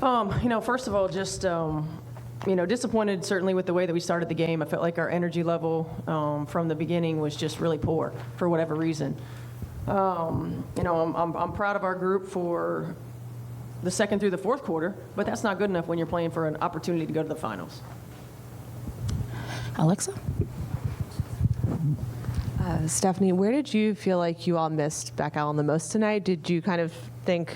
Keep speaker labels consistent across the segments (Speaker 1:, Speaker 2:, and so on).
Speaker 1: First of all, just disappointed certainly with the way that we started the game. I felt like our energy level from the beginning was just really poor for whatever reason. I'm proud of our group for the second through the fourth quarter, but that's not good enough when you're playing for an opportunity to go to the finals.
Speaker 2: Alexa?
Speaker 3: Stephanie, where did you feel like you all missed Beck Allen the most tonight? Did you kind of think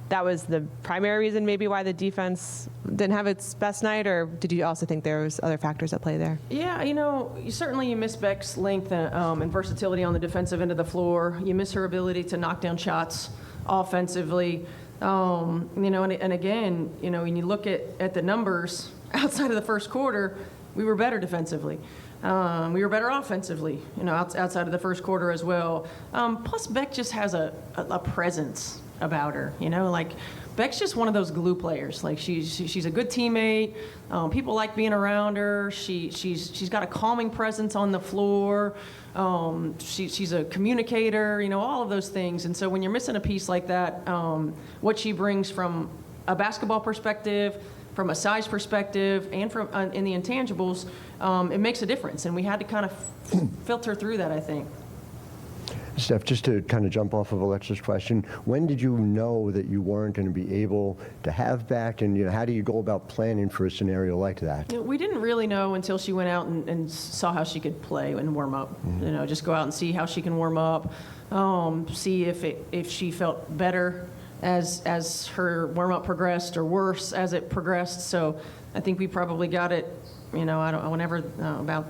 Speaker 3: that was the primary reason maybe why the defense didn't have its best night, or did you also think there was other factors at play there?
Speaker 1: Yeah, you miss Beck's length and versatility on the defensive end of the floor. You miss her ability to knock down shots offensively. And again, when you look at the numbers outside of the first quarter, we were better defensively. We were better offensively, outside of the first quarter as well. Plus, Beck just has a presence about her, Beck's just one of those glue players. Like she's a good teammate. People like being around her. She's got a calming presence on the floor. She's a communicator. All of those things. And so when you're missing a piece like that, what she brings from a basketball perspective, from a size perspective, and from in the intangibles, it makes a difference. And we had to kind of filter through that, I think.
Speaker 4: Steph, just to kind of jump off of Alexa's question, when did you know that you weren't going to be able to have Beck, and how do you go about planning for a scenario like that?
Speaker 1: We didn't really know until she went out and saw how she could play and warm up. Mm-hmm. Just go out and see how she can warm up, see if she felt better as her warm up progressed or worse as it progressed. So I think we probably got it, about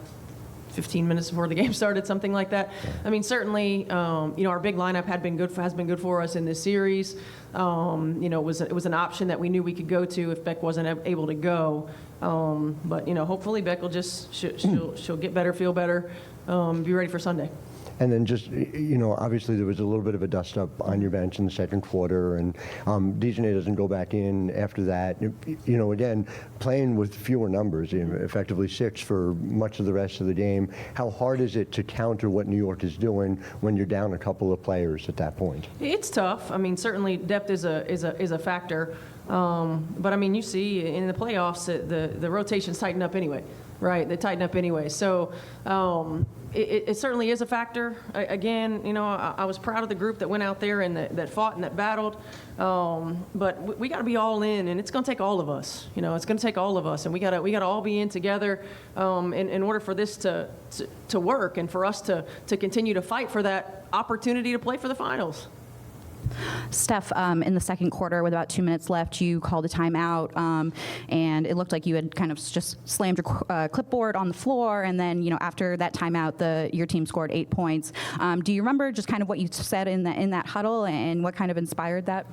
Speaker 1: 15 minutes before the game started, something like that. I mean, certainly, our big lineup has been good for us in this series. It was an option that we knew we could go to if Beck wasn't able to go. But hopefully Beck will she'll get better, feel better, be ready for Sunday.
Speaker 4: And then just, obviously there was a little bit of a dust-up on your bench in the second quarter, and Dejanay doesn't go back in after that. Again, playing with fewer numbers, effectively 6 for much of the rest of the game. How hard is it to counter what New York is doing when you're down a couple of players at that point? It's
Speaker 1: tough. I mean, certainly depth is a factor. But, you see in the playoffs, the rotations tighten up anyway. Right, they tighten up anyway. So it certainly is a factor. Again, I was proud of the group that went out there and that fought and that battled. But we got to be all in, and it's going to take all of us. It's going to take all of us, and we got to all be in together in order for this to work and for us to continue to fight for that opportunity to play for the finals.
Speaker 2: Steph, in the second quarter, with about 2 minutes left, you called a timeout, and it looked like you had kind of just slammed your clipboard on the floor, and then, after that timeout, your team scored 8 points. Do you remember just kind of what you said in that huddle and what kind of inspired that?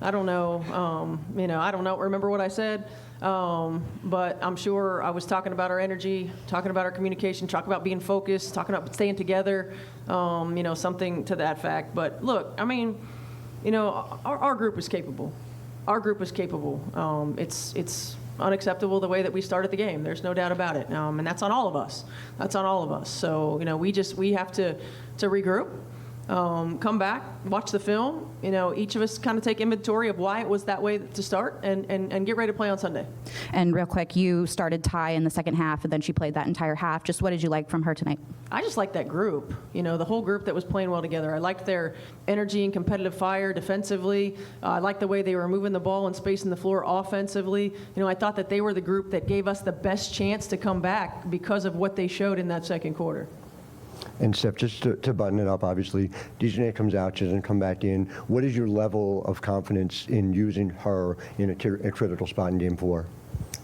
Speaker 1: I don't know. I don't remember what I said, but I'm sure I was talking about our energy, talking about our communication, talking about being focused, talking about staying together, something to that fact. But look, our group is capable. Our group is capable. It's unacceptable the way that we started the game. There's no doubt about it, and that's on all of us. So we have to regroup. Come back, watch the film. Each of us kind of take inventory of why it was that way to start, and get ready to play on Sunday.
Speaker 2: And real quick, you started Ty in the second half, and then she played that entire half. Just what did you like from her tonight?
Speaker 1: I just liked that group. The whole group that was playing well together. I liked their energy and competitive fire defensively. I liked the way they were moving the ball and spacing the floor offensively. I thought that they were the group that gave us the best chance to come back because of what they showed in that second quarter.
Speaker 4: And Steph, just to button it up, obviously, Dejanay comes out, she doesn't come back in. What is your level of confidence in using her in a critical spot in Game 4?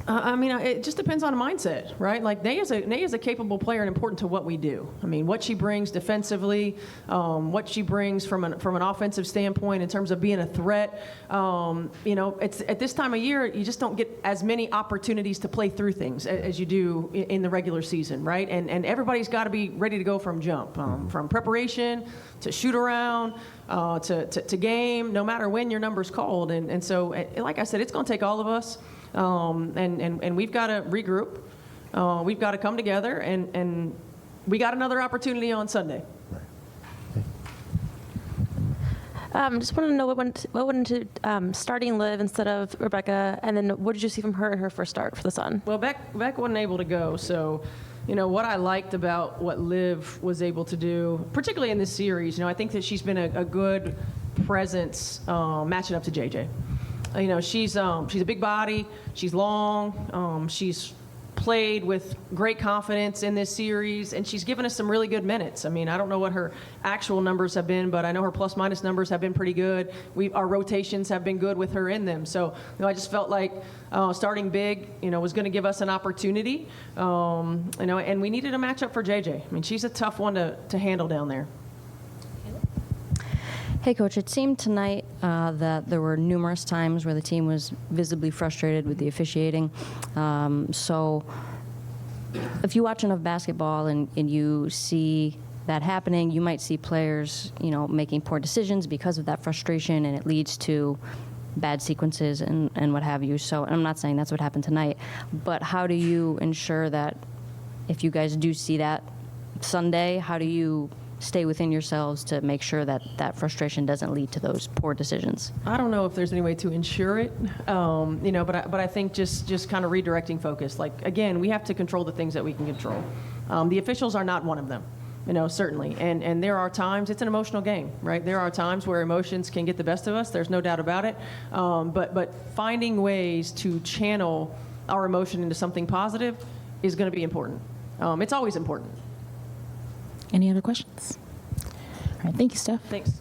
Speaker 1: It just depends on a mindset, right? Like Nay is a capable player and important to what we do. What she brings defensively, what she brings from an offensive standpoint in terms of being a threat. It's at this time of year you just don't get as many opportunities to play through things as you do in the regular season, right? And everybody's got to be ready to go from jump, from preparation to shoot around. To game, no matter when your number's called, and so like I said, it's going to take all of us. And we've got to regroup. We've got to come together, and we got another opportunity on Sunday.
Speaker 5: Just want to know what went into starting Liv instead of Rebecca, and then what did you see from her in her first start for the Sun?
Speaker 1: Well, Beck wasn't able to go, so what I liked about what Liv was able to do, particularly in this series, I think that she's been a good presence matching up to JJ. She's a big body, she's long, she's played with great confidence in this series, and she's given us some really good minutes. I don't know what her actual numbers have been, but I know her plus-minus numbers have been pretty good. Our rotations have been good with her in them. So, I just felt like starting big, was going to give us an opportunity, and we needed a matchup for JJ. She's a tough one to handle down there.
Speaker 6: Hey, Coach, it seemed tonight that there were numerous times where the team was visibly frustrated with the officiating. So if you watch enough basketball and you see that happening, you might see players, making poor decisions because of that frustration, and it leads to bad sequences and what have you. So I'm not saying that's what happened tonight, but how do you ensure that if you guys do see that Sunday, how do you stay within yourselves to make sure that that frustration doesn't lead to those poor decisions?
Speaker 1: I don't know if there's any way to ensure it, but I think just kind of redirecting focus. Like, again, we have to control the things that we can control. The officials are not one of them, certainly. And there are times, it's an emotional game, right? There are times where emotions can get the best of us. There's no doubt about it. But finding ways to channel our emotion into something positive is going to be important. It's always important.
Speaker 7: Any other questions? All right, thank you, Steph.
Speaker 1: Thanks.